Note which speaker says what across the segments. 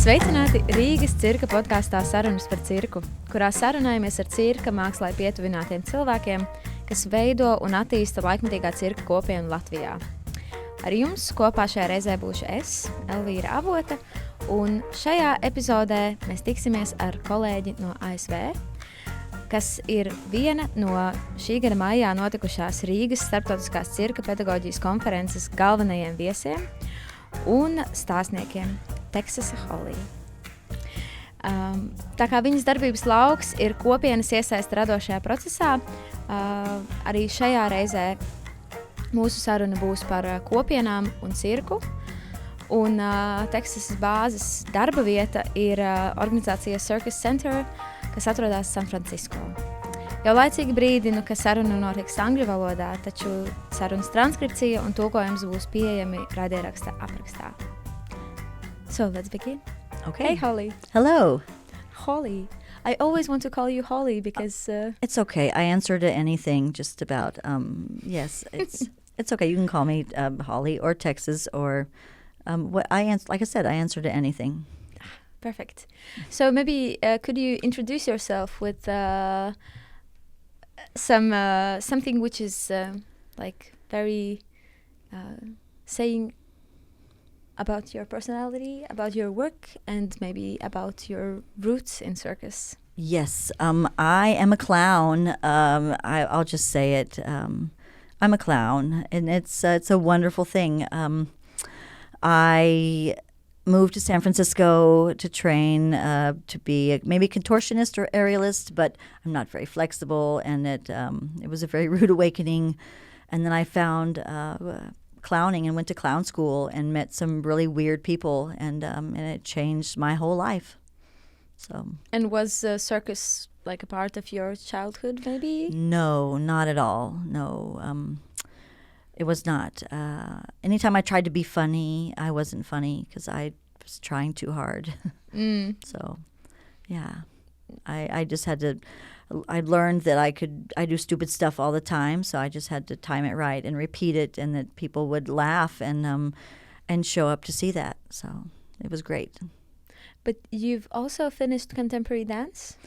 Speaker 1: Sveicināti Rīgas cirka podkāstā Sarunas par cirku, kurā sarunājamies ar cirka mākslā pietuvinātiem cilvēkiem, kas veido un attīsta laikmetīgā cirka kopienu Latvijā. Ar jums kopā šajā reizē būšu es, Elvīra Avota, un šajā epizodē mēs tiksimies ar kolēģi no ASV, kas ir viena no šī gada maijā notikušās Rīgas starptautiskās cirka pedagoģijas konferences galvenajiem viesiem un stāstniekiem Teksasu Holiju. Tā kā viņas darbības lauks ir kopienas iesaist radošajā procesā, arī šajā reizē mūsu saruna būs par kopienām un cirku. Un Teksasas bāzes darba vieta ir organizācija Circus Center, kas atrodas San Francisco. Jau laicīgi brīdinu, ka saruna notiks angļu valodā, taču sarunas transkripcija un tulkojums būs pieejami raidieraksta aprakstā. So let's begin.
Speaker 2: Okay.
Speaker 1: Hey, Holly.
Speaker 2: Hello.
Speaker 1: Holly. I always want to call you Holly because...
Speaker 2: It's okay. I answer to anything, just about. Yes, it's okay. You can call me Holly or Texas or... like I said, I answer to anything.
Speaker 1: Perfect. So maybe could you introduce yourself with something which is like very saying about your personality, about your work, and maybe about your roots in circus?
Speaker 2: Yes, I am a clown. I'll just say it. I'm a clown, and it's a wonderful thing. I moved to San Francisco to train to be maybe contortionist or aerialist, but I'm not very flexible, and it was a very rude awakening. And then I found clowning and went to clown school and met some really weird people, and it changed my whole life. So. And
Speaker 1: was circus like a part of your childhood, maybe?
Speaker 2: No, not at all. No. It was not. Anytime I tried to be funny, I wasn't funny because I was trying too hard. So, yeah, I just had to. I learned that I do stupid stuff all the time, so I just had to time it right and repeat it, and that people would laugh and show up to see that. So it was great.
Speaker 1: But you've also finished contemporary dance?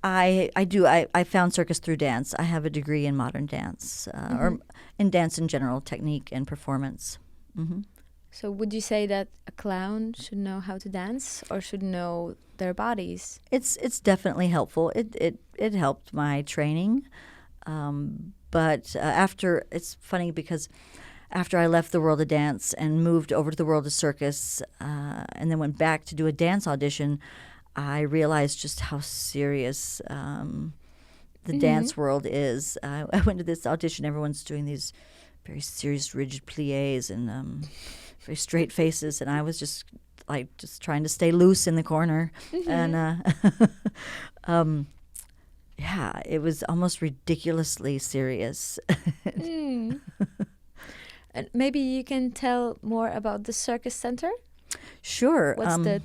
Speaker 2: I do. I found circus through dance. I have a degree in modern dance, or in dance in general, technique and performance. Mm-hmm. So
Speaker 1: would you say that a clown should know how to dance or should know their bodies?
Speaker 2: It's definitely helpful. It helped my training. But after, it's funny because after I left the world of dance and moved over to the world of circus, and then went back to do a dance audition, I realized just how serious the dance world is. I went to this audition. Everyone's doing these very serious, rigid pliés and very straight faces, and I was just trying to stay loose in the corner. And yeah, it was almost ridiculously serious.
Speaker 1: And maybe you can tell more about the Circus Center?
Speaker 2: Sure.
Speaker 1: What's the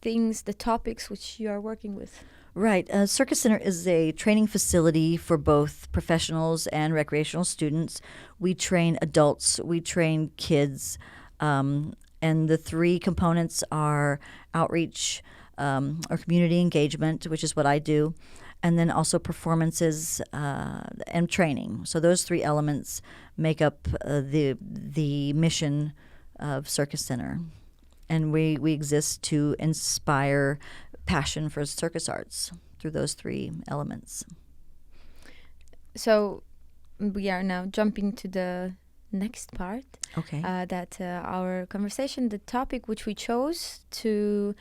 Speaker 1: things, the topics which you are working with?
Speaker 2: Right. Circus Center is a training facility for both professionals and recreational students. We train adults, we train kids, and the three components are outreach or community engagement, which is what I do, and then also performances and training. So those three elements make up the mission of Circus Center. And we exist to inspire passion for circus arts through those three elements.
Speaker 1: So we are now jumping to the next part.
Speaker 2: Okay.
Speaker 1: That our conversation, the topic which we chose to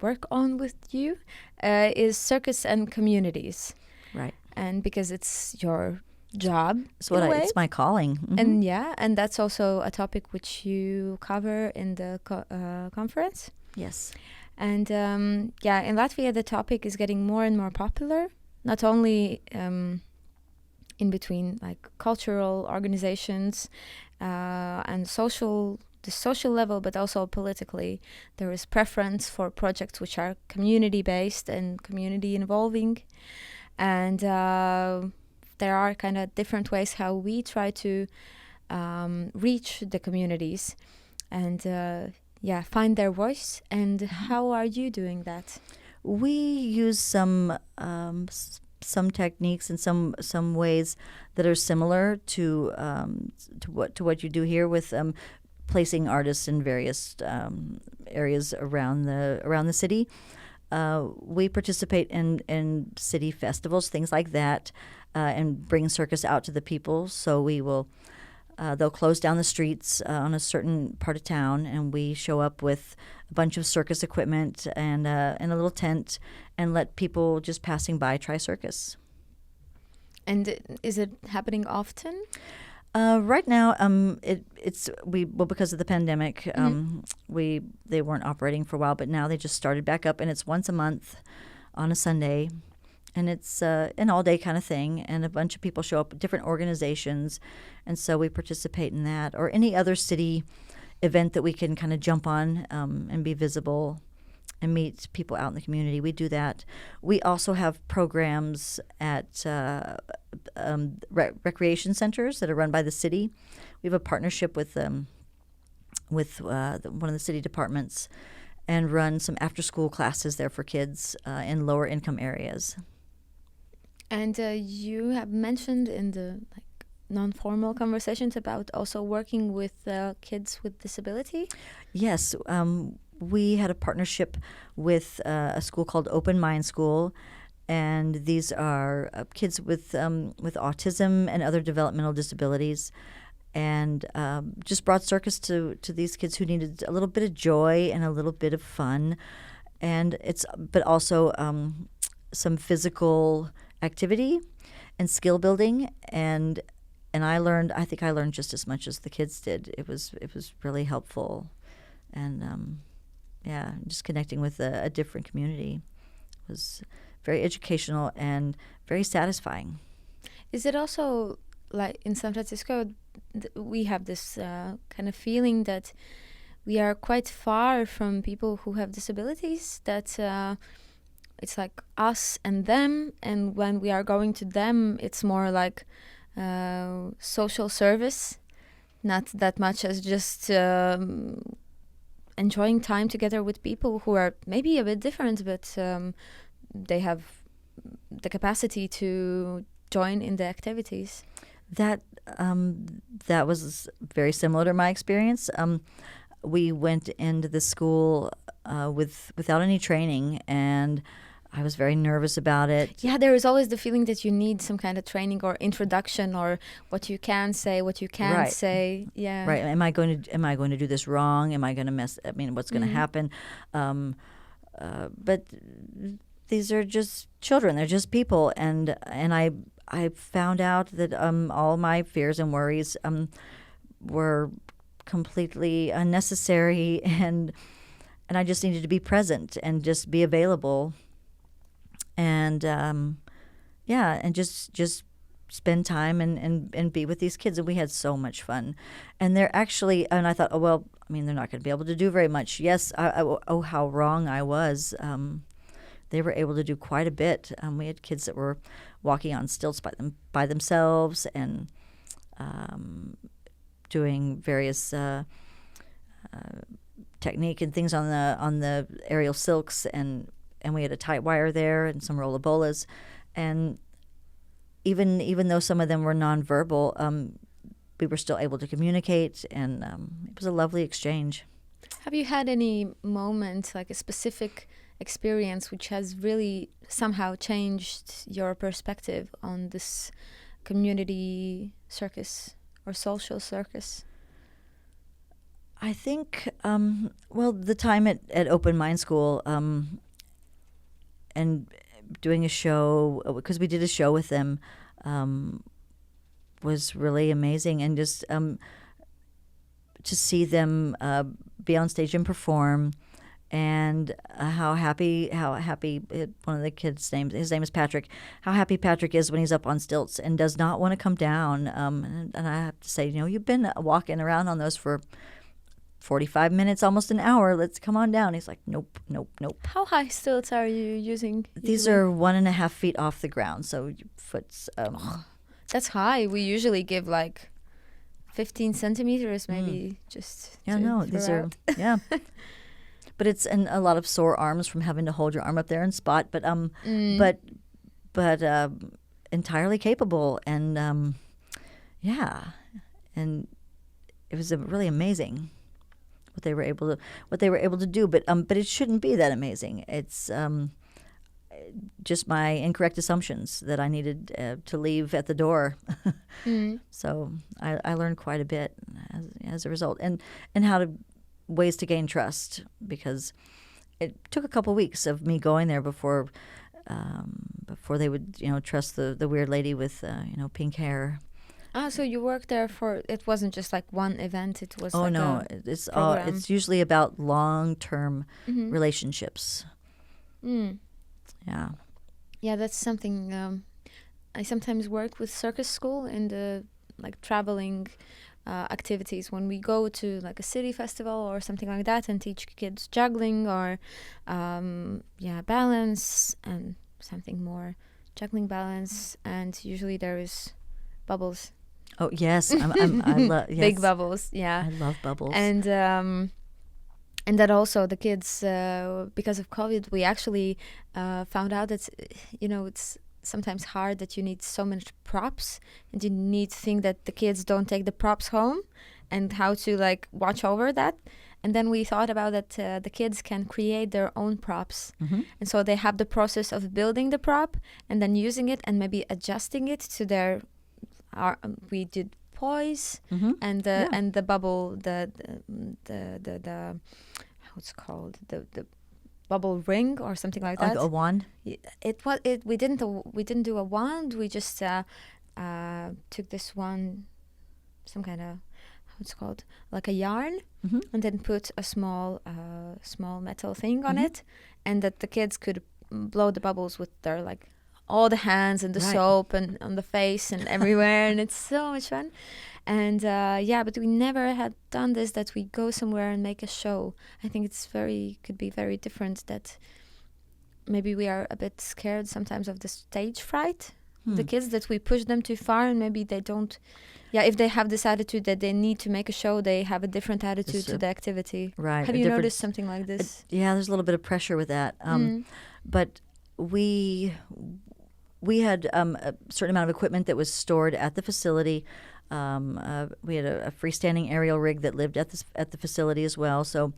Speaker 1: work on with you is circus and communities.
Speaker 2: Right.
Speaker 1: And because it's your job,
Speaker 2: it's my calling. Mm-hmm.
Speaker 1: And that's also a topic which you cover in the conference.
Speaker 2: Yes.
Speaker 1: And in Latvia the topic is getting more and more popular, not only in between like cultural organizations and the social level, but also politically. There is preference for projects which are community based and community involving, and there are kind of different ways how we try to reach the communities. and find their voice. And how are you doing that?
Speaker 2: We use some techniques and some ways that are similar to what you do here with placing artists in various areas around the city. We participate in city festivals, things like that, and bring circus out to the people. So we will. They'll close down the streets on a certain part of town, and we show up with a bunch of circus equipment and in a little tent, and let people just passing by try circus.
Speaker 1: And is it happening often?
Speaker 2: Right now, because of the pandemic, they weren't operating for a while, but now they just started back up, and it's once a month on a Sunday. And it's an all-day kind of thing, and a bunch of people show up, different organizations, and so we participate in that, or any other city event that we can kind of jump on and be visible and meet people out in the community. We do that. We also have programs at recreation centers that are run by the city. We have a partnership with one of the city departments, and run some after-school classes there for kids in lower-income areas.
Speaker 1: And you have mentioned in the non-formal conversations about also working with kids with disability.
Speaker 2: Yes, we had a partnership with a school called Open Mind School, and these are kids with autism and other developmental disabilities, and just brought circus to these kids who needed a little bit of joy and a little bit of fun, but also some physical activity and skill building, and I think I learned just as much as the kids did. It was really helpful, and just connecting with a different community was very educational and very satisfying.
Speaker 1: Is it also like in San Francisco, we have this kind of feeling that we are quite far from people who have disabilities, that it's like us and them, and when we are going to them, it's more like social service, not that much as just enjoying time together with people who are maybe a bit different, but they have the capacity to join in the activities.
Speaker 2: That was very similar to my experience. We went into the school without any training, and I was very nervous about it.
Speaker 1: Yeah, there is always the feeling that you need some kind of training or introduction, or what you can say, what you can't say. Yeah.
Speaker 2: Right. Am I going to do this wrong? Am I going to mess? I mean, what's going to happen? But these are just children. They're just people, and I found out that all my fears and worries were completely unnecessary, and I just needed to be present and just be available, and and just spend time and be with these kids. And we had so much fun, and they're actually, and I thought, oh well, I mean, they're not going to be able to do very much. Yes, oh how wrong I was. They were able to do quite a bit. We had kids that were walking on stilts by themselves, and doing various technique and things on the aerial silks, and we had a tight wire there and some rollabolas, and even though some of them were nonverbal, we were still able to communicate, and it was a lovely exchange.
Speaker 1: Have you had any moment, like a specific experience, which has really somehow changed your perspective on this community circus or social circus?
Speaker 2: I think, the time at Open Mind School, and doing a show, because we did a show with them, was really amazing, and just to see them be on stage and perform, and how happy one of the kids' names, his name is Patrick, how happy Patrick is when he's up on stilts and does not want to come down. And I have to say, you've been walking around on those for 45 minutes, almost an hour. Let's come on down. He's like, nope.
Speaker 1: How high stilts are you using?
Speaker 2: These are 1.5 feet off the ground, so your foot's...
Speaker 1: That's high. We usually give like 15 centimeters, maybe just.
Speaker 2: Yeah, no, these are, yeah. But it's and a lot of sore arms from having to hold your arm up there and spot, but entirely capable, and yeah, and it was really amazing what they were able to do. But it shouldn't be that amazing. It's just my incorrect assumptions that I needed to leave at the door. So I learned quite a bit as a result, and how to ways to gain trust, because it took a couple weeks of me going there before they would trust the weird lady with pink hair.
Speaker 1: So you worked there it wasn't just like one event, it was
Speaker 2: it's usually about long-term relationships.
Speaker 1: Yeah, that's something I sometimes work with circus school in the like traveling activities when we go to like a city festival or something like that and teach kids juggling or balance and something more, juggling, balance, and usually there is bubbles.
Speaker 2: Oh yes, I love
Speaker 1: big bubbles. Yeah,
Speaker 2: I love bubbles.
Speaker 1: And that also the kids, because of COVID, we actually found out that it's sometimes hard that you need so much props, and you need to think that the kids don't take the props home, and how to like watch over that. And then we thought about that the kids can create their own props, and so they have the process of building the prop and then using it and maybe adjusting it to their. We did poise and the bubble, the how it's called, the bubble ring or something like that.
Speaker 2: Like a wand.
Speaker 1: We didn't do a wand. We just took this one, some kind of how it's called, like a yarn, and then put a small metal thing on it, and that the kids could blow the bubbles with their like. All the hands and the soap and on the face and everywhere, and it's so much fun. And but we never had done this, that we go somewhere and make a show. I think it's could be very different, that maybe we are a bit scared sometimes of the stage fright. The kids, that we push them too far, and maybe they don't. Yeah, if they have this attitude that they need to make a show, they have a different attitude to the activity.
Speaker 2: Right.
Speaker 1: Have you noticed something like this?
Speaker 2: There's a little bit of pressure with that. But we had a certain amount of equipment that was stored at the facility. We had a freestanding aerial rig that lived at the facility as well. So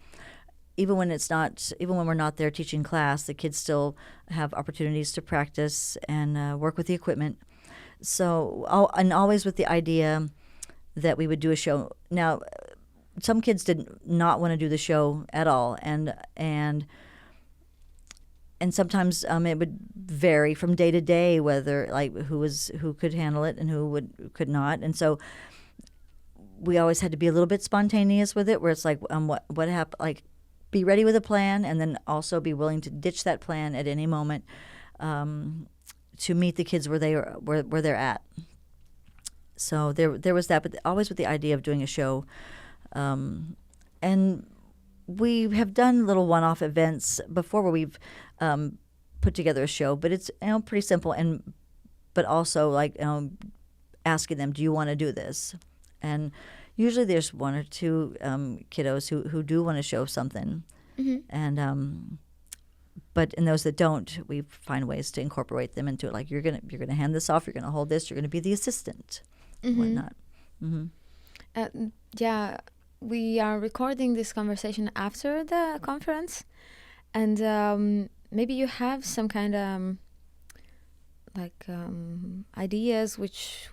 Speaker 2: even when we're not there teaching class, the kids still have opportunities to practice and work with the equipment. So and always with the idea that we would do a show. Now, some kids did not want to do the show at all, and sometimes it would vary from day to day whether like who could handle it and who could not. And so we always had to be a little bit spontaneous with it, where it's like what happened, like be ready with a plan, and then also be willing to ditch that plan at any moment to meet the kids where they're at. So there was that, but always with the idea of doing a show, and we have done little one-off events before where we've put together a show, but it's pretty simple, but also like asking them, do you want to do this? And usually there's one or two kiddos who do want to show something, and but in those that don't, we find ways to incorporate them into it. Like you're gonna hand this off, you're gonna hold this, you're gonna be the assistant, whatnot.
Speaker 1: We are recording this conversation after the conference, and maybe you have some kind of ideas which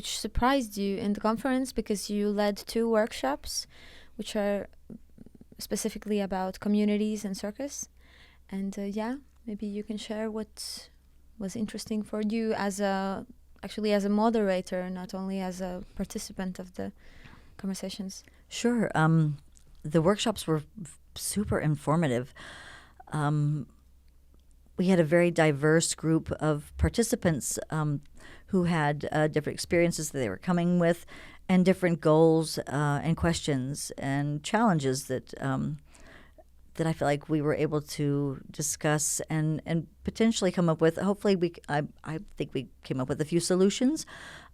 Speaker 1: surprised you in the conference, because you led 2 workshops which are specifically about communities and circus. And maybe you can share what was interesting for you as a moderator, not only as a participant of the conversations.
Speaker 2: Sure. The workshops were super informative. We had a very diverse group of participants who had different experiences that they were coming with, and different goals and questions and challenges that I feel like we were able to discuss and potentially come up with. Hopefully, I think we came up with a few solutions.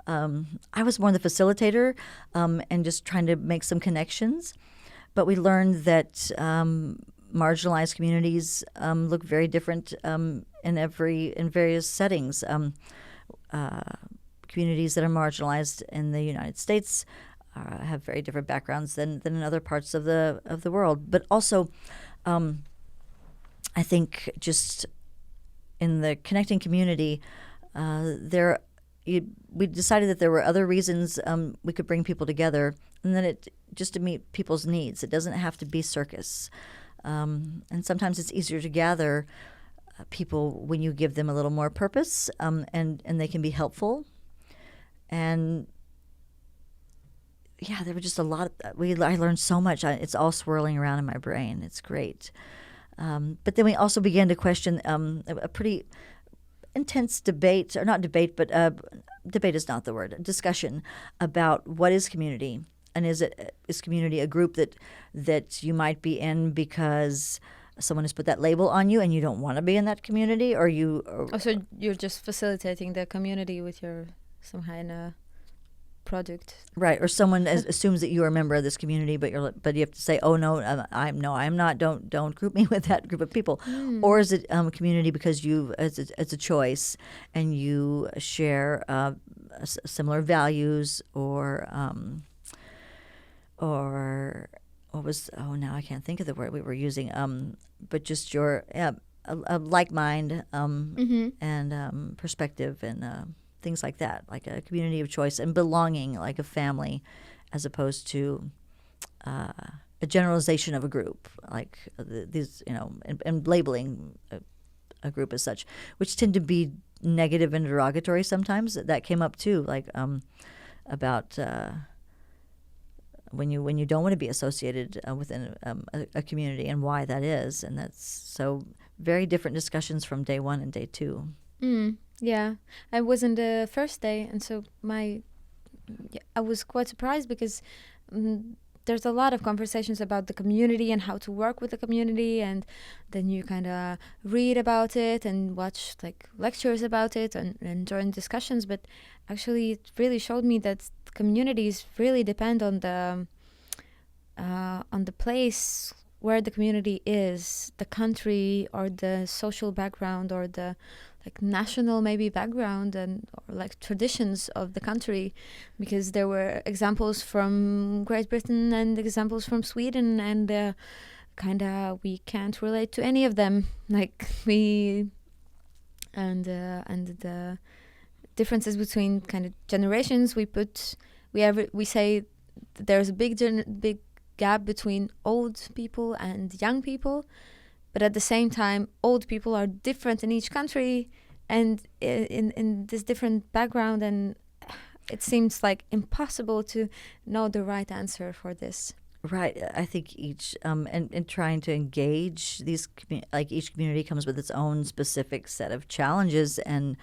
Speaker 2: I was more the facilitator and just trying to make some connections. But we learned that marginalized communities look very different in various settings. Communities that are marginalized in the United States have very different backgrounds than in other parts of the world. But also, I think just in the connecting community, we decided that there were other reasons we could bring people together, and then just to meet people's needs. It doesn't have to be circus. And sometimes it's easier to gather people when you give them a little more purpose, and they can be helpful. And yeah, there were just a lot. I learned so much. It's all swirling around in my brain. It's great. But then we also began to question a pretty intense debate, or not debate, but debate is not the word, discussion about what is community. And is community a group that you might be in because someone has put that label on you and you don't want to be in that community, or you?
Speaker 1: So you're just facilitating the community with some kind of product,
Speaker 2: right? Or someone assumes that you are a member of this community, but you have to say, oh no, I'm not. Don't group me with that group of people. Or is it community because it's a choice and you share similar values or what was, now I can't think of the word we were using, but just your a like mind and perspective and things like that, like a community of choice and belonging, like a family, as opposed to a generalization of a group, like these, and labeling a group as such, which tend to be negative and derogatory sometimes. That came up too, like about when you don't want to be associated within a community and why that is, and that's so very different discussions from day one and day two.
Speaker 1: Yeah, I was in the first day, and so I was quite surprised because there's a lot of conversations about the community and how to work with the community, and then you kind of read about it and watch like lectures about it and join discussions. But actually, it really showed me that communities really depend on the place where the community is, the country or the social background or the like national maybe background or like traditions of the country, because there were examples from Great Britain and examples from Sweden, and we can't relate to any of them. Like the differences between kind of generations, we say that there's a big gap between old people and young people. But at the same time, old people are different in each country and in this different background, and it seems like impossible to know the right answer for this.
Speaker 2: Right. I think each and trying to engage these each community comes with its own specific set of challenges, and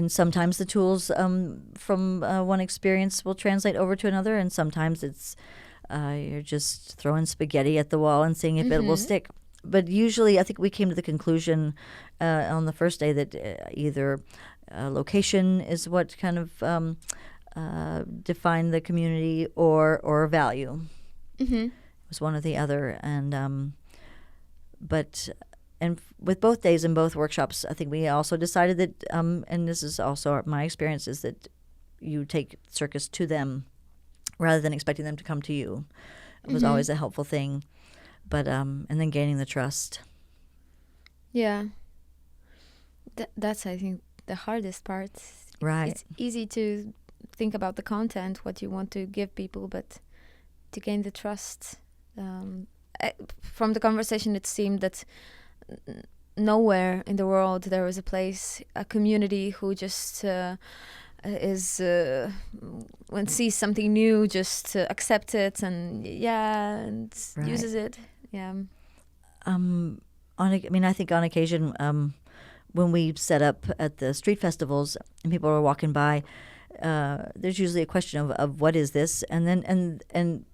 Speaker 2: sometimes the tools from one experience will translate over to another, and sometimes it's you're just throwing spaghetti at the wall and seeing if it will stick. But usually I think we came to the conclusion on the first day that either location is what kind of defined the community or value. It was one or the other. And with both days and both workshops, I think we also decided that, and this is also my experience, is that you take circus to them rather than expecting them to come to you. It was always a helpful thing. But and then gaining the trust.
Speaker 1: Yeah. That's, I think, the hardest part.
Speaker 2: Right.
Speaker 1: It's easy to think about the content, what you want to give people, but to gain the trust. From the conversation, it seemed that nowhere in the world there was a community who just when sees something new, just accept it and right. Uses it. Yeah.
Speaker 2: I think on occasion, when we set up at the street festivals and people are walking by, there's usually a question of what is this, and then and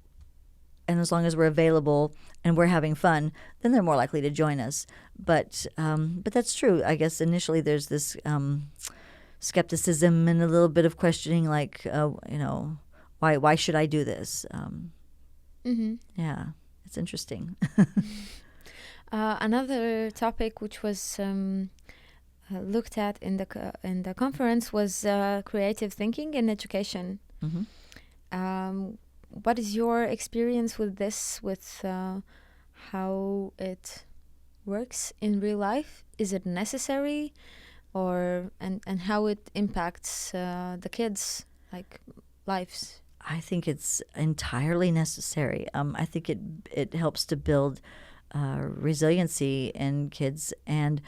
Speaker 2: as long as we're available and we're having fun, then they're more likely to join us. But that's true. I guess initially there's this skepticism and a little bit of questioning, like, why should I do this? Yeah, it's interesting.
Speaker 1: Another topic which was looked at in the conference was creative thinking in education. What is your experience with this? With how it works in real life? Is it necessary, and how it impacts the kids' lives?
Speaker 2: I think it's entirely necessary. I think it helps to build resiliency in kids and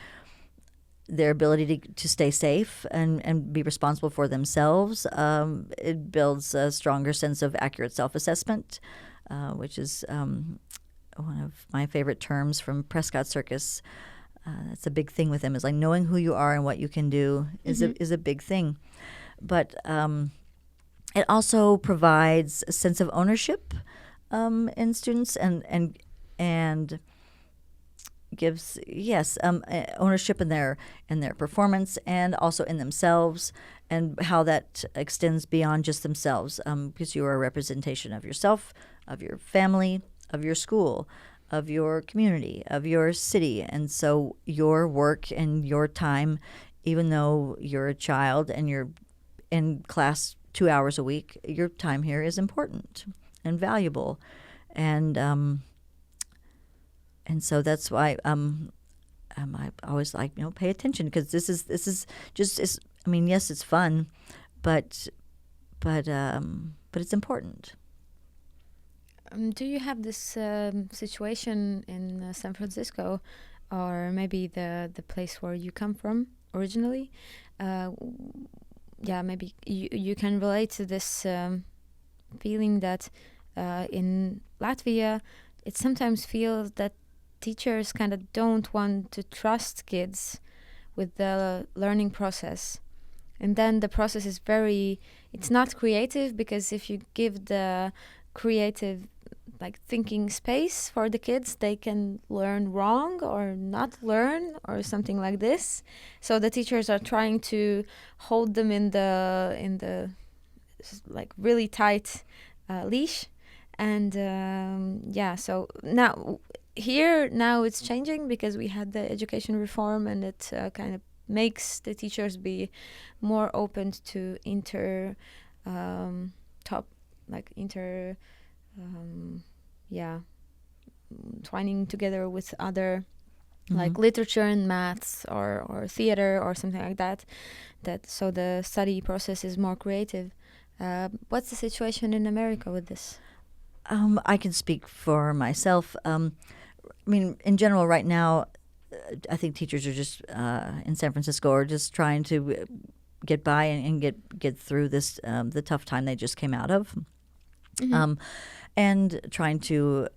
Speaker 2: their ability to stay safe and be responsible for themselves. It builds a stronger sense of accurate self-assessment, which is one of my favorite terms from Prescott Circus. That's a big thing with them, is like knowing who you are and what you can do is a big thing. But it also provides a sense of ownership in students and gives ownership in their performance and also in themselves, and how that extends beyond just themselves, because you are a representation of yourself, of your family, of your school, of your community, of your city. And so your work and your time, even though you're a child and you're in class 2 hours a week, your time here is important and valuable. And so that's why I always like, pay attention, because this is just yes, it's fun, but it's important.
Speaker 1: Do you have this situation in San Francisco, or maybe the place where you come from originally? Maybe you can relate to this feeling that in Latvia, it sometimes feels that teachers kind of don't want to trust kids with the learning process. And then the process is it's not creative, because if you give the creative thinking space for the kids, they can learn wrong or not learn or something like this. So the teachers are trying to hold them in the really tight leash. And so now it's changing, because we had the education reform, and it kind of makes the teachers be more open to twining together with other literature and maths or theater or something like that. So the study process is more creative. What's the situation in America with this?
Speaker 2: I can speak for myself. In general, right now, I think teachers are just in San Francisco are just trying to get by and get through this the tough time they just came out of, and trying to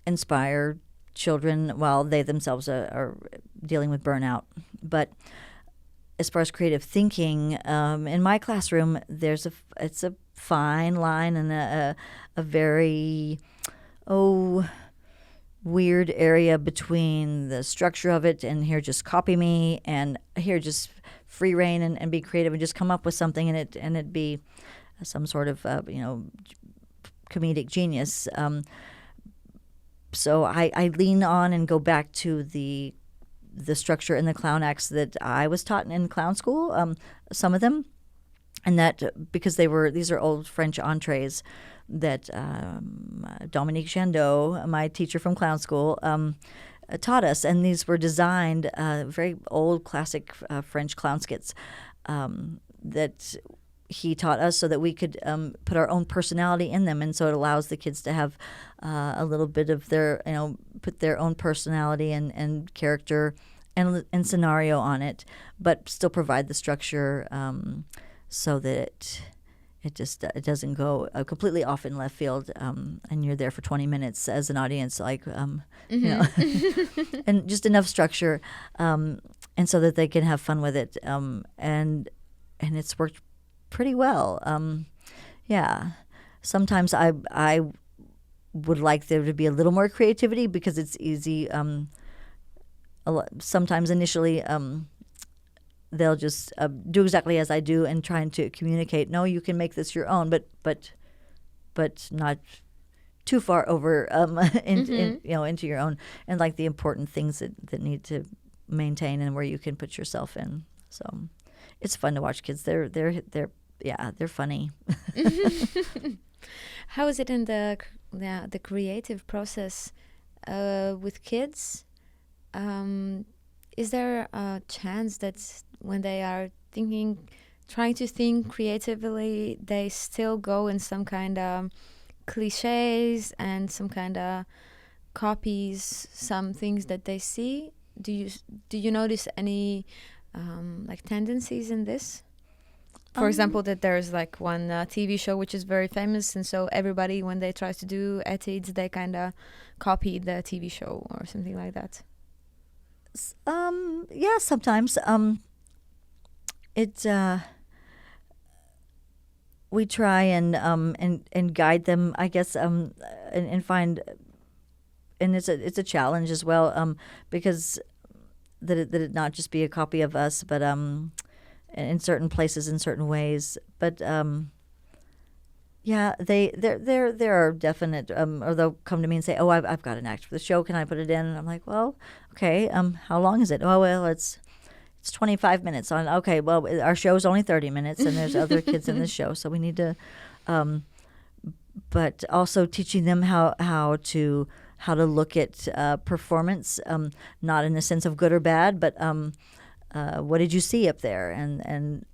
Speaker 2: inspire children while they themselves are dealing with burnout. But as far as creative thinking, in my classroom, it's a fine line and a very weird area between the structure of it and here just copy me, and here just free reign and be creative and just come up with something and it be some sort of comedic genius. So I lean on and go back to the structure and the clown acts that I was taught in clown school, some of them, and that because these are old French entrees that Dominique Chandot, my teacher from clown school, taught us, and these were designed very old classic French clown skits that he taught us so that we could put our own personality in them, and so it allows the kids to have a little bit of their, put their own personality and character and scenario on it, but still provide the structure so that it doesn't go completely off in left field, and you're there for 20 minutes as an audience, and just enough structure, and so that they can have fun with it, and it's worked pretty well. Sometimes I would like there to be a little more creativity, because it's easy. Sometimes initially, they'll just do exactly as I do and trying to communicate. No, you can make this your own, but not too far over into your own, and like the important things that need to maintain and where you can put yourself in. So it's fun to watch kids. They're funny.
Speaker 1: How is it in the creative process with kids? Is there a chance that when they are trying to think creatively, they still go in some kind of cliches and some kind of copies some things that they see? Do you notice any like tendencies in this? For example, that there's like one TV show which is very famous, and so everybody, when they try to do études, they kind of copy the TV show or something like that.
Speaker 2: Yeah, sometimes. We try and guide them, I guess, and find, and it's a challenge as well, because that it not just be a copy of us, but in certain places, in certain ways. But yeah, there are definite, or they'll come to me and say, "Oh, I've got an act for the show. Can I put it in?" And I'm like, "Well, okay. How long is it?" "Oh, well, it's 25 minutes on." "Okay, well, our show's only 30 minutes, and there's other kids in the show, so we need to." But also teaching them how to look at performance, not in the sense of good or bad, but what did you see up there, and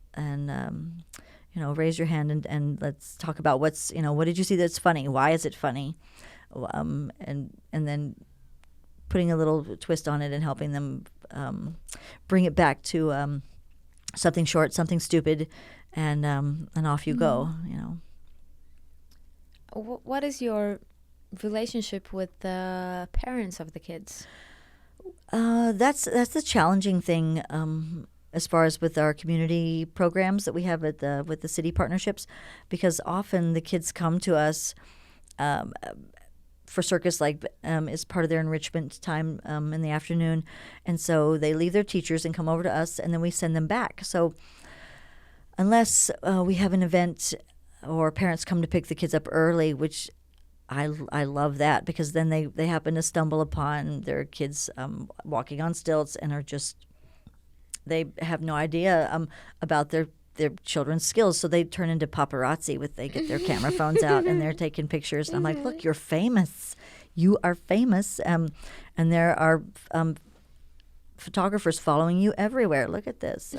Speaker 2: raise your hand and let's talk about what did you see that's funny? Why is it funny? And then putting a little twist on it and helping them bring it back to something short, something stupid, and off you go.
Speaker 1: What is your relationship with the parents of the kids?
Speaker 2: That's the challenging thing, as far as with our community programs that we have with the city partnerships, because often the kids come to us for circus, like is part of their enrichment time in the afternoon, and so they leave their teachers and come over to us, and then we send them back. So unless we have an event or parents come to pick the kids up early, which I love that, because then they happen to stumble upon their kids walking on stilts and they have no idea about their children's skills, so they turn into paparazzi they get their camera phones out and they're taking pictures, and I'm like, "Look, you're famous. You are famous, and there are photographers following you everywhere. Look at this."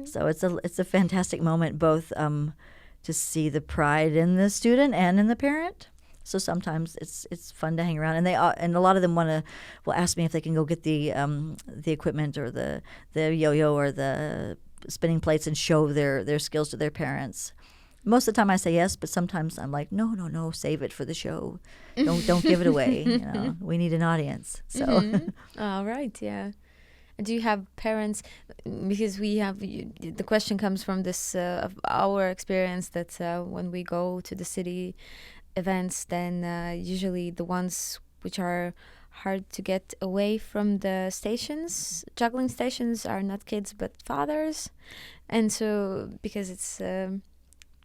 Speaker 2: So it's a fantastic moment, both to see the pride in the student and in the parent. So sometimes it's fun to hang around, and a lot of them will ask me if they can go get the equipment or the yo-yo or the spinning plates and show their skills to their parents. Most of the time I say yes, but sometimes I'm like, no, save it for the show. Don't give it away. We need an audience. So
Speaker 1: All right, yeah. Do you have parents? Because the question comes from this of our experience that when we go to the city events, then usually the ones which are hard to get away from the stations, juggling stations, are not kids but fathers. And so because it's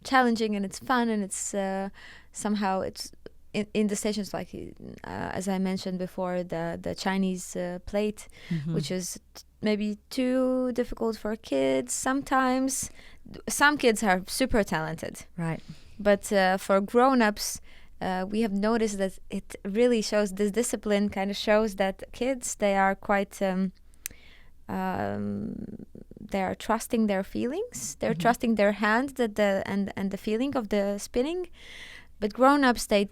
Speaker 1: challenging and it's fun and it's somehow it's in the stations, like as I mentioned before, the Chinese plate, which is maybe too difficult for kids sometimes. Some kids are super talented,
Speaker 2: right?
Speaker 1: But for grown-ups, we have noticed that it really shows, this discipline kind of shows that kids, they are quite, they are trusting their feelings. They're trusting their hand and the feeling of the spinning. But grown-ups, they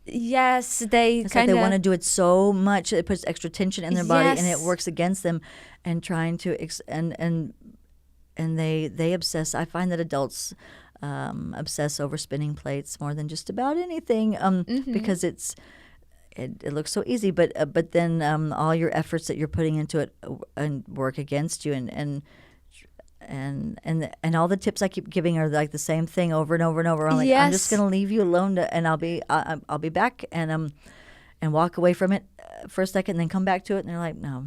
Speaker 1: kind of...
Speaker 2: they want to do it so much, it puts extra tension in their body, and it works against them, and trying to... and they obsess. I find that adults... obsess over spinning plates more than just about anything, because it looks so easy, but then all your efforts that you're putting into it and work against you, and all the tips I keep giving are like the same thing over and over and over. I'm like, I'm just going to leave you alone, and I'll be back, and and walk away from it for a second, and then come back to it, and they're like, no.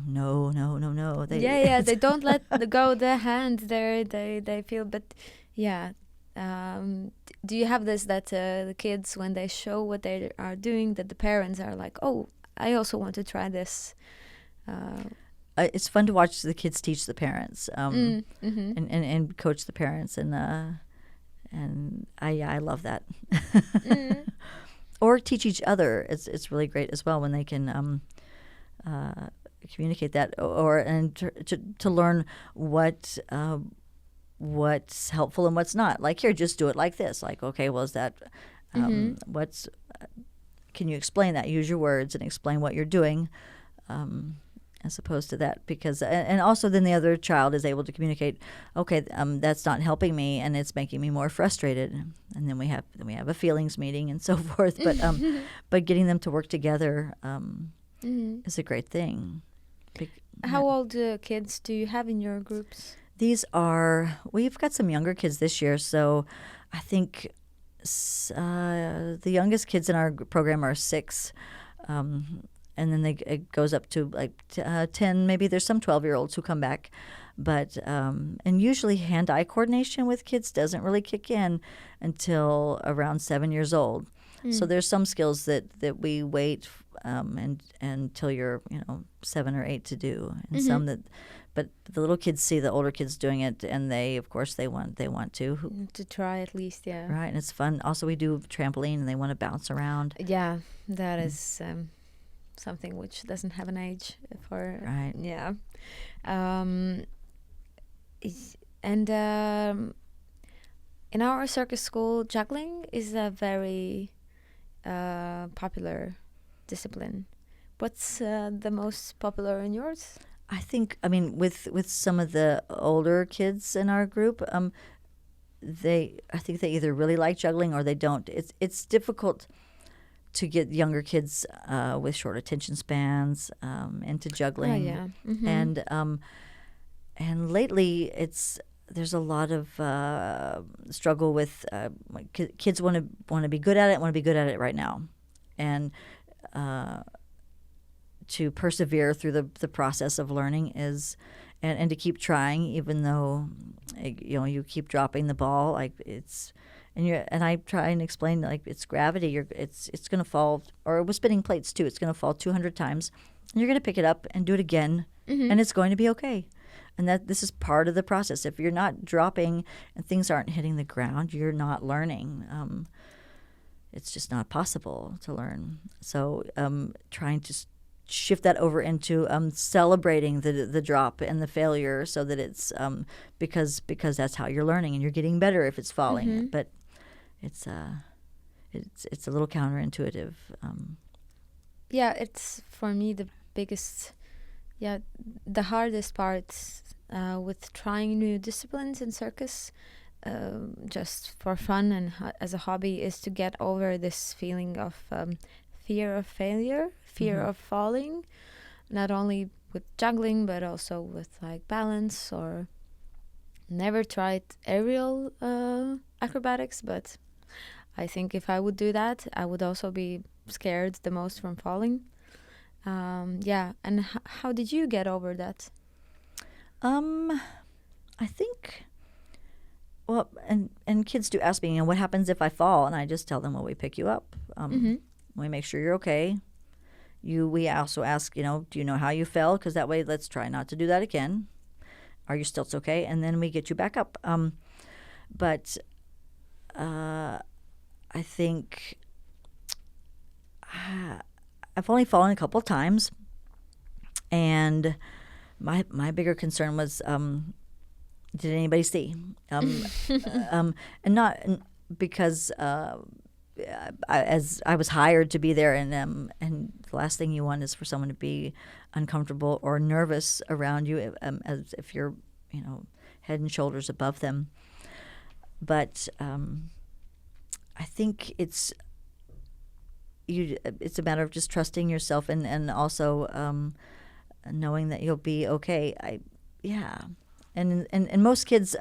Speaker 1: They don't let go the hand there. They feel, but yeah. Do you have this that the kids, when they show what they are doing, that the parents are like, oh, I also want to try this?
Speaker 2: It's fun to watch the kids teach the parents, and coach the parents, and I love that. Or teach each other. It's really great as well when they can communicate that, and to learn what's helpful and what's not. Like, here, just do it like this. Like, okay, well, is that what's? Can you explain that? Use your words and explain what you're doing, as opposed to that. Because and also then the other child is able to communicate. Okay, that's not helping me, and it's making me more frustrated. And then we have a feelings meeting and so forth. But getting them to work together is a great thing.
Speaker 1: How old kids do you have in your groups?
Speaker 2: We've got some younger kids this year, so I think the youngest kids in our program are 6, and then it goes up to like 10. Maybe there's some 12-year-olds who come back, but and usually hand-eye coordination with kids doesn't really kick in until around 7 years old. So there's some skills that we wait until you're 7 or 8 to do, and some that. But the little kids see the older kids doing it, and they want to
Speaker 1: try at least, yeah.
Speaker 2: Right, and it's fun. Also, we do trampoline, and they want to bounce around.
Speaker 1: Yeah, that is something which doesn't have an age for.
Speaker 2: Right.
Speaker 1: Yeah. In our circus school, juggling is a very popular discipline. What's the most popular in yours?
Speaker 2: I think, with some of the older kids in our group, I think they either really like juggling or they don't. It's difficult to get younger kids with short attention spans into juggling.
Speaker 1: Oh, yeah.
Speaker 2: And lately there's a lot of struggle with kids want to be good at it right now, and to persevere through the process of learning is, and to keep trying even though you keep dropping the ball, like and I try and explain, like, it's gravity. It's going to fall, or with spinning plates too. It's going to fall 200 times, and you're going to pick it up and do it again, and it's going to be okay. And that this is part of the process. If you're not dropping and things aren't hitting the ground, you're not learning. It's just not possible to learn. So trying to shift that over into celebrating the drop and the failure, so that it's because that's how you're learning, and you're getting better if it's falling. But it's a little counterintuitive.
Speaker 1: Yeah, it's for me the biggest, the hardest part with trying new disciplines in circus, just for fun and as a hobby, is to get over this feeling of fear of failure, fear of falling, not only with juggling but also with like balance. Or never tried aerial acrobatics, but I think if I would do that, I would also be scared the most from falling. And how did you get over that?
Speaker 2: I think, well, and kids do ask me, what happens if I fall? And I just tell them, well, we pick you up. We make sure you're okay. We also ask, do you know how you fell? Because that way, let's try not to do that again. Are your stilts okay? And then we get you back up. But I think I've only fallen a couple of times, and my bigger concern was, did anybody see? And not because as I was hired to be there, and the last thing you want is for someone to be uncomfortable or nervous around you, as if you're head and shoulders above them. But I think it's a matter of just trusting yourself, and also knowing that you'll be okay. And most kids,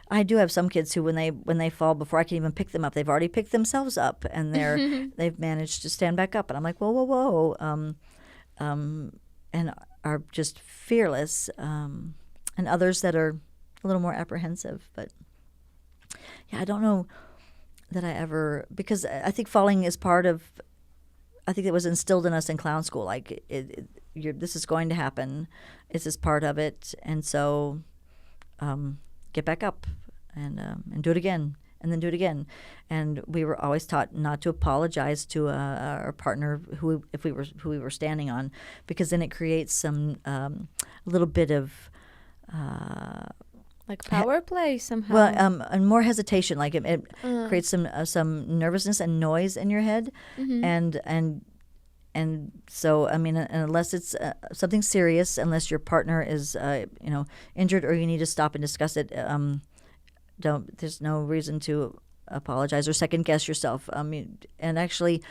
Speaker 2: I do have some kids who when they fall, before I can even pick them up, they've already picked themselves up and they've managed to stand back up. And I'm like, whoa, and are just fearless. And others that are a little more apprehensive. But yeah, I don't know that I ever, because I think falling is part of, I think it was instilled in us in clown school. Like this is going to happen. This is part of it. And so get back up and do it again, and then do it again. And we were always taught not to apologize to our partner who we were standing on, because then it creates some a little bit of
Speaker 1: like power play somehow.
Speaker 2: Well, and more hesitation. Like it creates some nervousness and noise in your head, and so I mean, unless it's something serious, unless your partner is injured or you need to stop and discuss it, there's no reason to apologize or second guess yourself. And actually,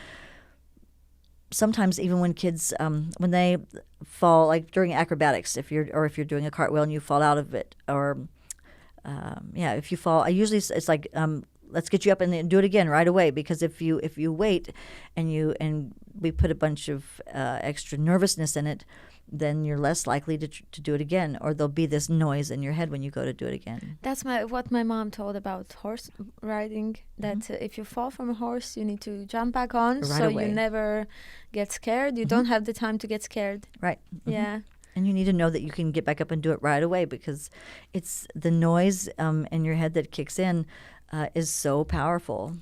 Speaker 2: sometimes even when kids when they fall, like during acrobatics, if you're doing a cartwheel and you fall out of it, or if you fall, it's like let's get you up and then do it again right away, because if you wait and we put a bunch of extra nervousness in it, then you're less likely to do it again, or there'll be this noise in your head when you go to do it again.
Speaker 1: That's what my mom told about horse riding, that if you fall from a horse, you need to jump back on,
Speaker 2: right
Speaker 1: so
Speaker 2: away.
Speaker 1: You never get scared. You don't have the time to get scared.
Speaker 2: Right.
Speaker 1: Yeah.
Speaker 2: And you need to know that you can get back up and do it right away, because it's the noise in your head that kicks in is so powerful.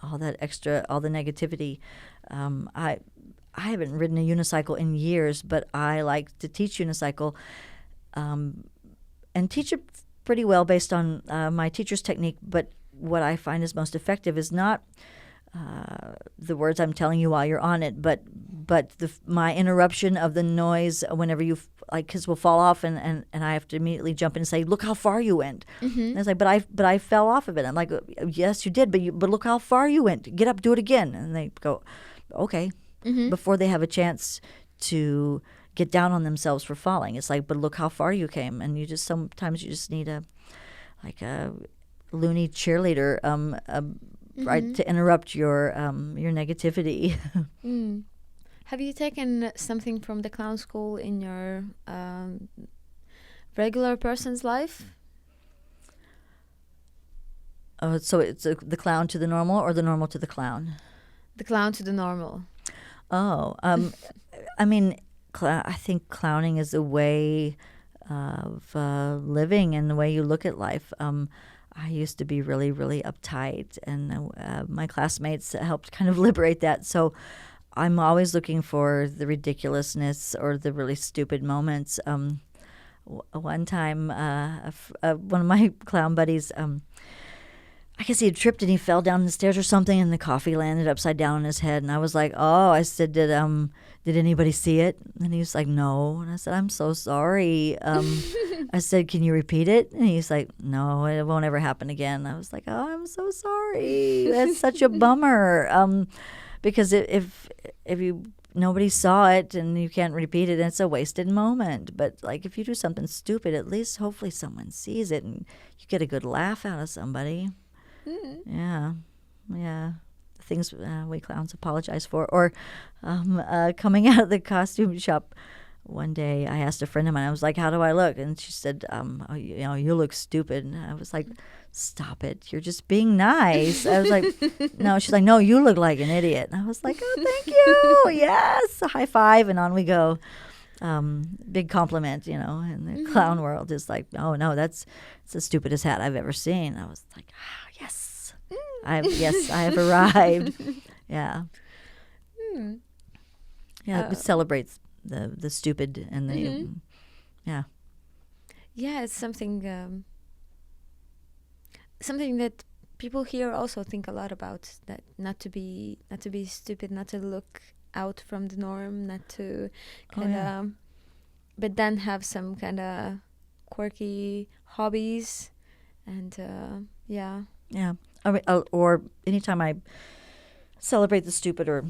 Speaker 2: All that extra, all the negativity. I haven't ridden a unicycle in years, but I like to teach unicycle and teach it pretty well based on my teacher's technique. But what I find is most effective is not the words I'm telling you while you're on it, but my interruption of the noise whenever kids will fall off and I have to immediately jump in and say, look how far you went. And it's like, but I fell off of it. I'm like, yes, you did, but look how far you went. Get up, do it again. And they go, okay. Before they have a chance to get down on themselves for falling. It's like, but look how far you came. And sometimes you just need a loony cheerleader, right, to interrupt your negativity.
Speaker 1: Have you taken something from the clown school in your regular person's life?
Speaker 2: So it's the clown to the normal, or the normal to the clown?
Speaker 1: The clown to the normal.
Speaker 2: Oh, I mean, I think clowning is a way of living and the way you look at life. I used to be really, really uptight, and my classmates helped kind of liberate that. So I'm always looking for the ridiculousness or the really stupid moments. One time, one of my clown buddies, I guess he had tripped and he fell down the stairs or something, and the coffee landed upside down on his head. And I was like, oh, I said, did anybody see it? And he was like, no. And I said, I'm so sorry. I said, can you repeat it? And he's like, no, it won't ever happen again. I was like, oh, I'm so sorry. That's such a bummer. Because if nobody saw it and you can't repeat it, it's a wasted moment. But like if you do something stupid, at least hopefully someone sees it and you get a good laugh out of somebody. Yeah. Things we clowns apologize for. Or coming out of the costume shop one day, I asked a friend of mine, I was like, how do I look? And she said, you look stupid. And I was like, stop it. You're just being nice. I was like, no. She's like, no, you look like an idiot. And I was like, oh, thank you. Yes. A high five. And on we go. Big compliment, in the clown world is like, oh, no, it's the stupidest hat I've ever seen. I was like, yes. I have arrived. Yeah. Yeah, it celebrates the stupid and the
Speaker 1: Yeah, it's something that people here also think a lot about, that not to be stupid, not to look out from the norm, not to kind of but then have some kind of quirky hobbies, and or anytime I celebrate the stupid or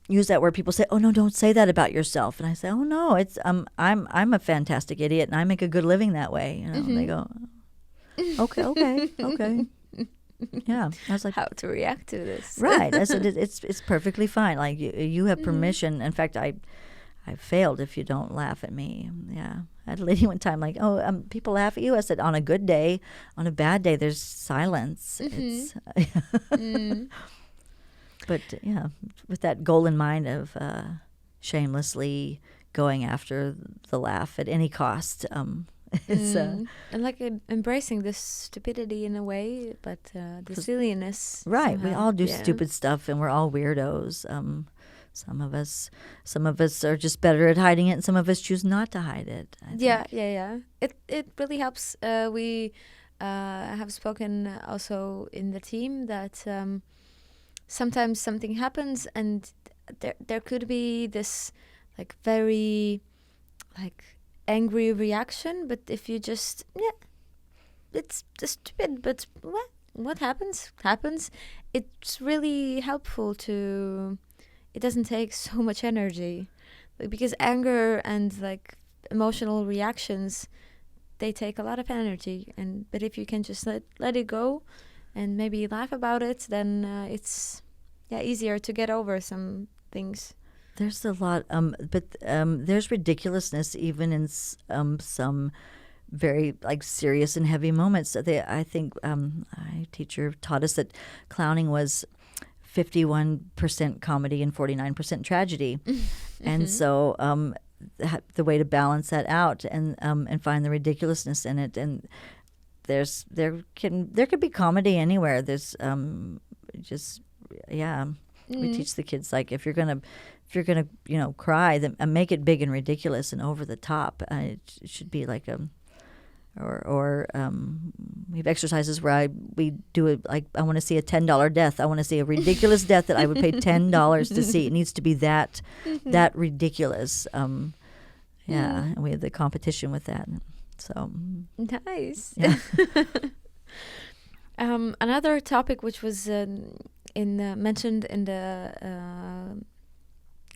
Speaker 2: use that word, people say, "Oh no, don't say that about yourself." And I say, "Oh no, it's I'm a fantastic idiot, and I make a good living that way." You know, they go, "Okay." Yeah, I was like,
Speaker 1: how to react to this?
Speaker 2: right. I said, it's perfectly fine. Like you have permission. In fact, I failed if you don't laugh at me. Yeah, I had a lady one time like, "Oh, people laugh at you." I said, "On a good day, on a bad day, there's silence." It's But yeah, with that goal in mind of shamelessly going after the laugh at any cost. It's
Speaker 1: and like embracing this stupidity in a way, but the silliness.
Speaker 2: right. We
Speaker 1: somehow.
Speaker 2: all do
Speaker 1: Yeah.
Speaker 2: stupid stuff, and we're all weirdos. Some of us are just better at hiding it, and some of us choose not to hide it. I think.
Speaker 1: It really helps. We have spoken also in the team that sometimes something happens, and there could be this like very like angry reaction, but if you just it's stupid, but what happens, it's really helpful to, it doesn't take so much energy, like, because anger and like emotional reactions, they take a lot of energy, but if you can just let it go and maybe laugh about it, then it's easier to get over some things.
Speaker 2: There's a lot, but there's ridiculousness even in some very like serious and heavy moments. I think my teacher taught us that clowning was 51% comedy and 49% tragedy, and so the way to balance that out and find the ridiculousness in it, and there could be comedy anywhere. There's we teach the kids, like, if you're gonna cry, then make it big and ridiculous and over the top. It should be like we have exercises where we do it like, I want to see a $10 death. I want to see a ridiculous death that I would pay $10 to see. It needs to be that ridiculous. And we have the competition with that. So
Speaker 1: nice.
Speaker 2: Yeah.
Speaker 1: Another topic which was mentioned in the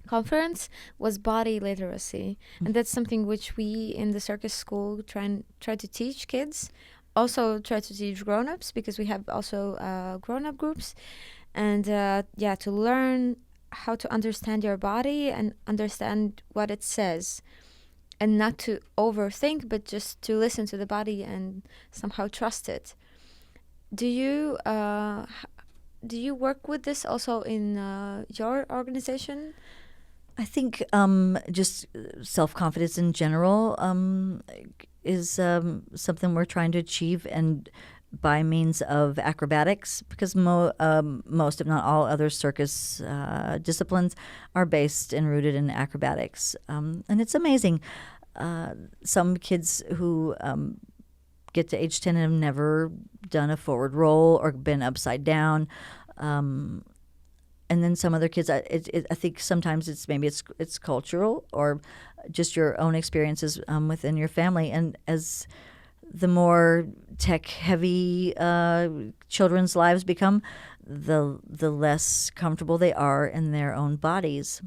Speaker 1: conference was body literacy, and that's something which we in the circus school try to teach kids, also try to teach grown-ups, because we have also grown-up groups, and to learn how to understand your body and understand what it says, and not to overthink, but just to listen to the body and somehow trust it. Do you work with this also in your organization?
Speaker 2: I think just self-confidence in general is something we're trying to achieve, and by means of acrobatics, because most, if not all, other circus disciplines are based and rooted in acrobatics. And it's amazing. Some kids who get to age 10 and have never done a forward roll or been upside down. And then some other kids, I think sometimes it's cultural or just your own experiences within your family. And as the more tech-heavy children's lives become, the less comfortable they are in their own bodies.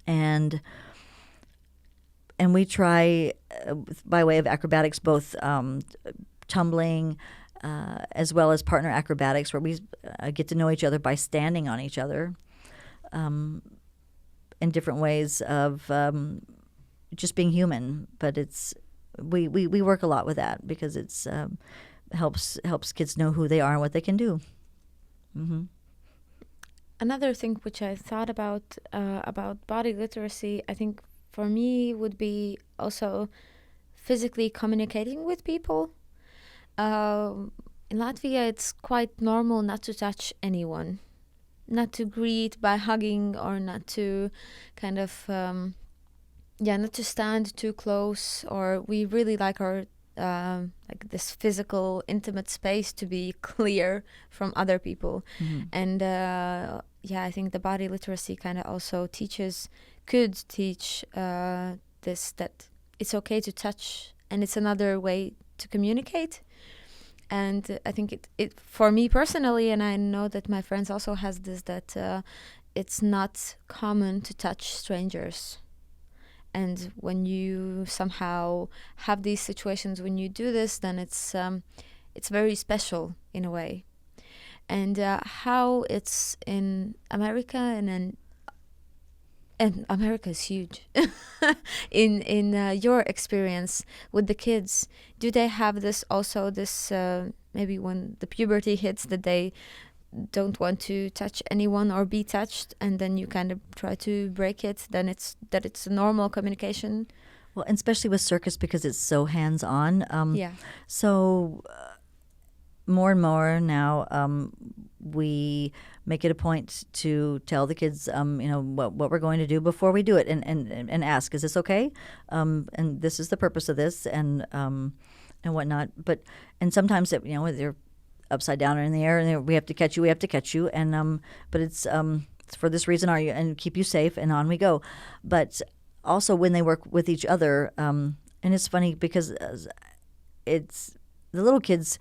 Speaker 2: And we try, by way of acrobatics, both tumbling, as well as partner acrobatics, where we get to know each other by standing on each other, in different ways of just being human. But we work a lot with that, because it's helps kids know who they are and what they can do. Mm-hmm.
Speaker 1: Another thing which I thought about body literacy, I think for me would be also physically communicating with people. In Latvia, it's quite normal not to touch anyone, not to greet by hugging, or not to kind of, not to stand too close. Or we really like our, like this physical, intimate space to be clear from other people. Mm-hmm. And I think the body literacy kind of also could teach this, that it's okay to touch, and it's another way to communicate. And I think it for me personally, and I know that my friends also has this, that it's not common to touch strangers. And when you somehow have these situations, when you do this, then it's very special in a way. And how it's in America, and America is huge. in your experience with the kids, do they have this maybe when the puberty hits, that they don't want to touch anyone or be touched, and then you kind of try to break it, then it's a normal communication?
Speaker 2: Well, and especially with circus, because it's so hands-on. So more and more now, we make it a point to tell the kids, what we're going to do before we do it, and ask, is this okay? And this is the purpose of this, and whatnot. And sometimes they're upside down or in the air, and we have to catch you, and but it's for this reason, and keep you safe, and on we go. But also when they work with each other, and it's funny because it's the little kids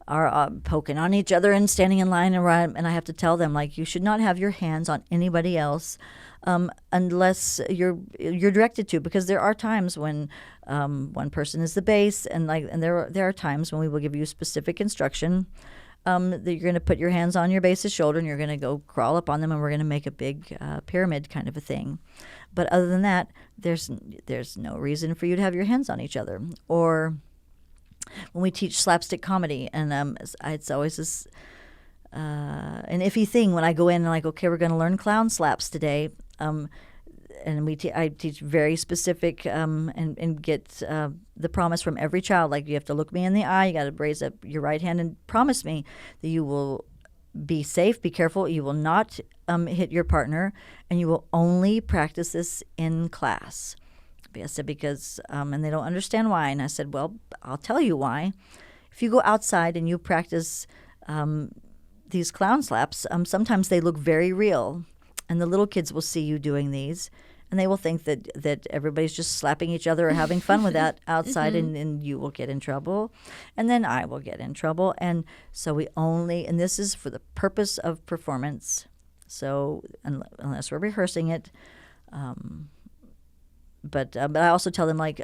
Speaker 2: are poking on each other and standing in line, and I have to tell them, like, you should not have your hands on anybody else unless you're directed to, because there are times when one person is the base, and there are times when we will give you specific instruction that you're going to put your hands on your base's shoulder, and you're going to go crawl up on them, and we're going to make a big pyramid kind of a thing. But other than that, there's no reason for you to have your hands on each other. Or when we teach slapstick comedy, and it's always this an iffy thing when I go in and like, okay, we're going to learn clown slaps today, and I teach very specific and get the promise from every child, like, you have to look me in the eye, you got to raise up your right hand and promise me that you will be safe, be careful, you will not hit your partner, and you will only practice this in class. I said, because, and they don't understand why. And I said, well, I'll tell you why. If you go outside and you practice these clown slaps, sometimes they look very real. And the little kids will see you doing these, and they will think that everybody's just slapping each other or having fun with that outside, and you will get in trouble. And then I will get in trouble. And so and this is for the purpose of performance. So unless we're rehearsing it, But I also tell them, like,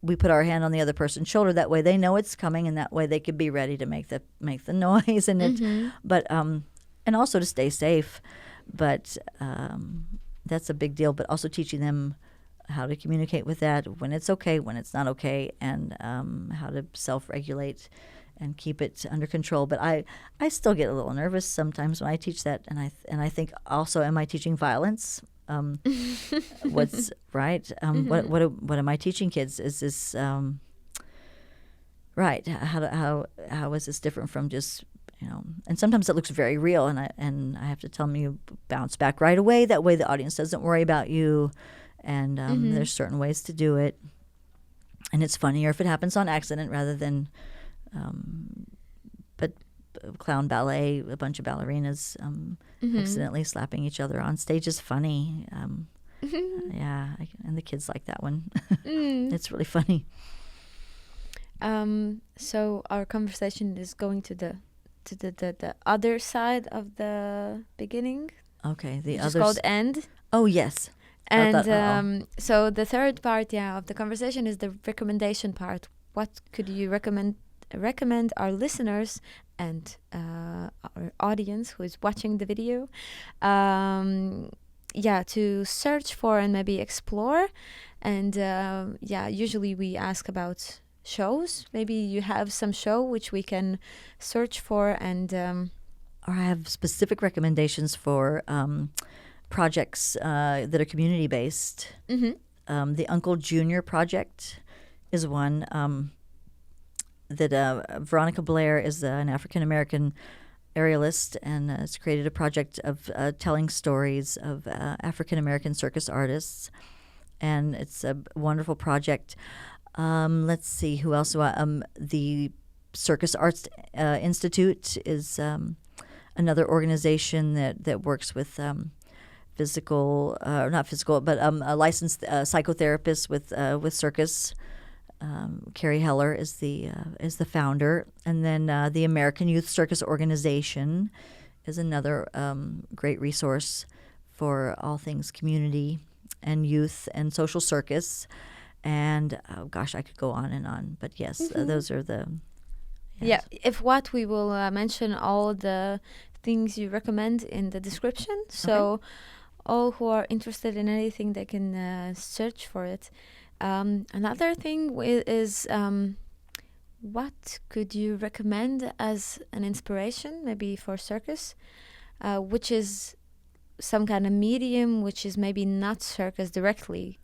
Speaker 2: we put our hand on the other person's shoulder. That way they know it's coming, and that way they can be ready to make the noise and it. But and also to stay safe. But that's a big deal. But also teaching them how to communicate with that, when it's okay, when it's not okay, and how to self-regulate and keep it under control. But I still get a little nervous sometimes when I teach that, and I think also, am I teaching violence? What's right? What am I teaching kids? Is this right? How is this different from just, And sometimes it looks very real, and I have to tell them, you bounce back right away. That way the audience doesn't worry about you, and there's certain ways to do it, and it's funnier if it happens on accident rather than. But clown ballet, a bunch of ballerinas accidentally slapping each other on stage is funny. Yeah, and the kids like that one. It's really funny.
Speaker 1: So our conversation is going to the other side of the beginning.
Speaker 2: Okay, the
Speaker 1: other. It's called end.
Speaker 2: Oh yes.
Speaker 1: And so the third part, of the conversation is the recommendation part. What could you recommend our listeners and our audience who is watching the video to search for and maybe explore? And usually we ask about shows. Maybe you have some show which we can search for, and
Speaker 2: or I have specific recommendations for projects that are community based. The Uncle Junior project is one. That Veronica Blair is an African-American aerialist, and has created a project of telling stories of African-American circus artists, and it's a wonderful project. Let's see, who else? The Circus Arts Institute is another organization that works with a licensed psychotherapist with circus. Carrie Heller is the founder, and then the American Youth Circus Organization is another great resource for all things community and youth and social circus. And oh gosh, I could go on and on, but yes, those are the. Yes.
Speaker 1: Yeah, if what we will mention all the things you recommend in the description. So all who are interested in anything, they can search for it. Another thing is what could you recommend as an inspiration, maybe for circus, which is some kind of medium, which is maybe not circus directly,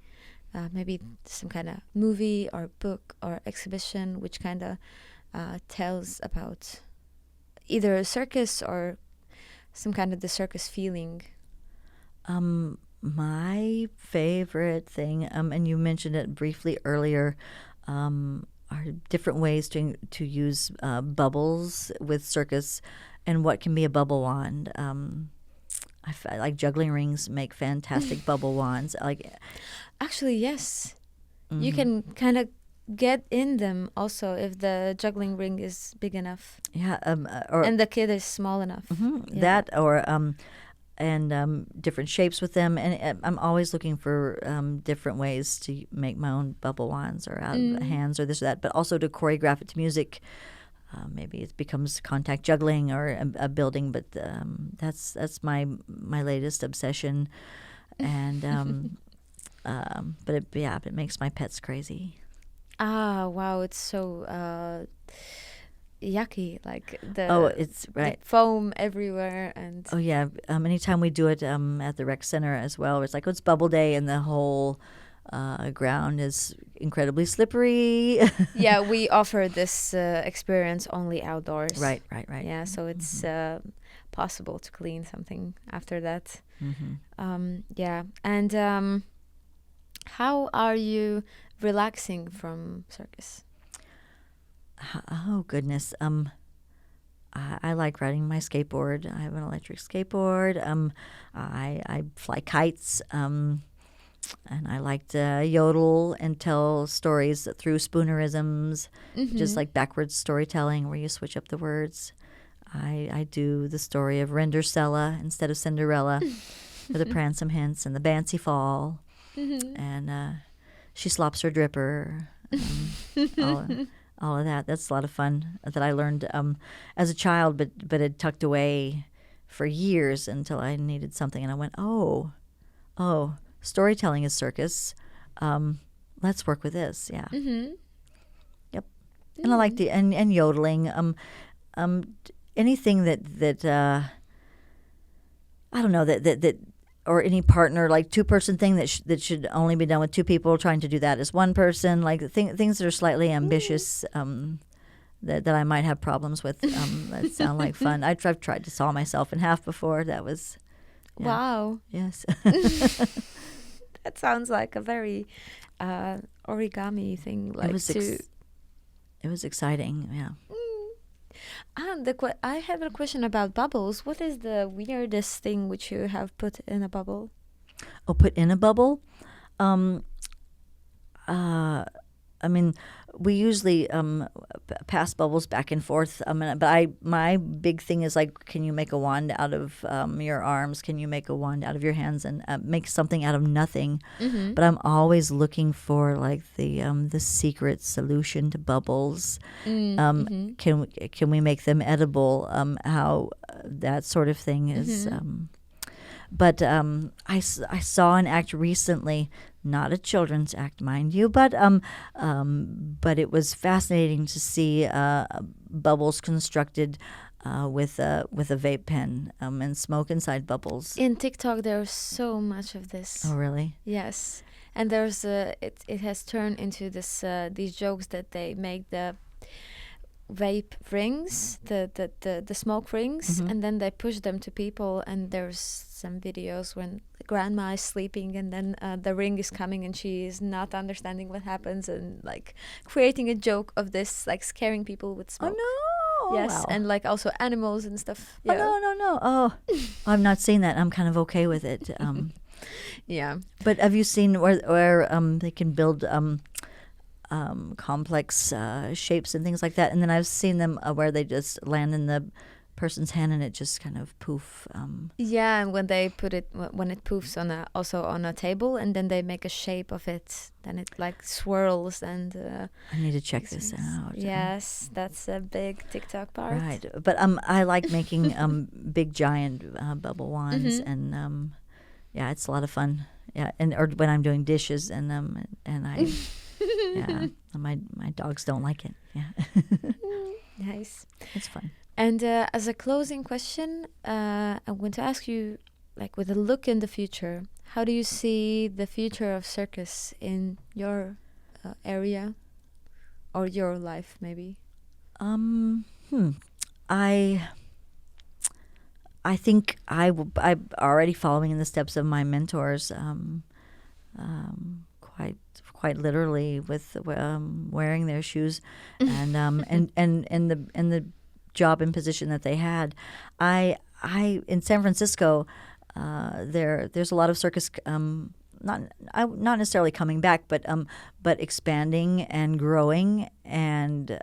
Speaker 1: maybe some kind of movie or book or exhibition, which kind of tells about either a circus or some kind of the circus feeling.
Speaker 2: My favorite thing, and you mentioned it briefly earlier, are different ways to use bubbles with circus, and what can be a bubble wand. I like juggling rings make fantastic bubble wands.
Speaker 1: Actually, yes, you can kind of get in them also if the juggling ring is big enough.
Speaker 2: Yeah,
Speaker 1: and the kid is small enough.
Speaker 2: Yeah. That or and different shapes with them. And I'm always looking for different ways to make my own bubble wands or out of hands or this or that, but also to choreograph it to music. Maybe it becomes contact juggling or a building, but that's my latest obsession. And but it makes my pets crazy.
Speaker 1: Ah, wow! It's so yucky, like
Speaker 2: it's right.
Speaker 1: The foam everywhere, and
Speaker 2: anytime we do it at the rec center as well, it's bubble day and the whole ground is incredibly slippery.
Speaker 1: Yeah, we offer this experience only outdoors.
Speaker 2: Right.
Speaker 1: Yeah, so it's possible to clean something after that. And how are you relaxing from circus?
Speaker 2: Oh goodness. I like riding my skateboard. I have an electric skateboard. I fly kites. And I like to yodel and tell stories through spoonerisms, just like backwards storytelling where you switch up the words. I do the story of Rendersella instead of Cinderella for the Pransome Hints and the Bancy Fall. And she slops her dripper. All of that. That's a lot of fun that I learned as a child, but it tucked away for years until I needed something. And I went, oh, storytelling is circus. Let's work with this. Yeah. Yep. And I like and yodeling. Anything that I don't know that or any partner, like 2-person thing that should only be done with 2 people, trying to do that as 1 person, like things that are slightly ambitious that I might have problems with, that sound like fun. I've tried to saw myself in half before. That was
Speaker 1: wow.
Speaker 2: Yes.
Speaker 1: That sounds like a very origami thing. Like
Speaker 2: it was exciting. Yeah.
Speaker 1: I have a question about bubbles. What is the weirdest thing which you have put in a bubble?
Speaker 2: Oh, put in a bubble? I mean, we usually pass bubbles back and forth. But my big thing is can you make a wand out of your arms? Can you make a wand out of your hands and make something out of nothing? But I'm always looking for the secret solution to bubbles. Can we make them edible? How that sort of thing is. But I saw an act recently, not a children's act, mind you, but it was fascinating to see bubbles constructed with a vape pen and smoke inside bubbles.
Speaker 1: In TikTok, there's so much of this.
Speaker 2: Oh, really?
Speaker 1: Yes, and there's it has turned into this these jokes that they make the vape rings, the smoke rings, and then they push them to people, and there's some videos when the grandma is sleeping and then the ring is coming and she is not understanding what happens, and creating a joke of this, scaring people with smoke.
Speaker 2: Oh no.
Speaker 1: Yes.
Speaker 2: Wow.
Speaker 1: And also animals and stuff.
Speaker 2: Yeah. Oh no. Oh, I've not seen that. I'm kind of okay with it.
Speaker 1: Yeah.
Speaker 2: But have you seen where they can build complex shapes and things like that? And then I've seen them where they just land in the person's hand and it just kind of poof.
Speaker 1: Yeah, and when they put it, when it poofs also on a table, and then they make a shape of it, then it like swirls and.
Speaker 2: I need to check this out.
Speaker 1: Yes, that's a big TikTok part.
Speaker 2: Right, but I like making big giant bubble wands, and yeah, it's a lot of fun. Yeah, or when I'm doing dishes, and I, yeah, my dogs don't like it. Yeah,
Speaker 1: nice.
Speaker 2: It's fun.
Speaker 1: And as a closing question, I want to ask you, like, with a look in the future, how do you see the future of circus in your area or your life, maybe?
Speaker 2: I think I'm already following in the steps of my mentors, quite literally, with wearing their shoes, and the job and position that they had. I in San Francisco, there's a lot of circus, not necessarily coming back, but expanding and growing, and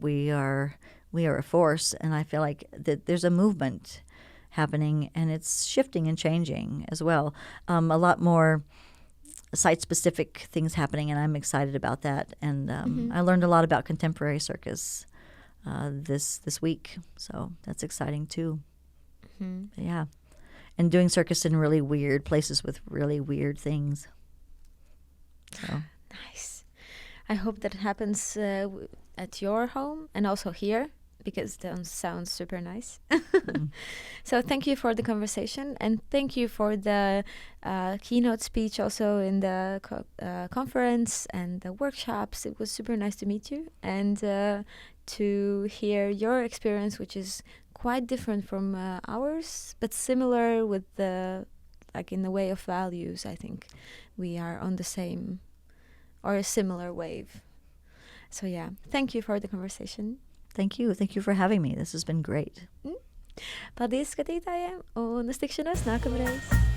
Speaker 2: we are a force, and I feel like that there's a movement happening, and it's shifting and changing as well. A lot more site-specific things happening, and I'm excited about that. And I learned a lot about contemporary circus this week, so that's exciting too. Yeah, and doing circus in really weird places with really weird things. So
Speaker 1: nice. I hope that it happens at your home and also here, because that sounds super nice. So thank you for the conversation, and thank you for the keynote speech also in the conference and the workshops. It was super nice to meet you and to hear your experience, which is quite different from ours, but similar with in the way of values. I think we are on the same or a similar wave. So yeah, thank you for the conversation.
Speaker 2: Thank you for having me. This has been great.
Speaker 1: Paldies, skatītājiem, un uz tikšanos nākamreiz.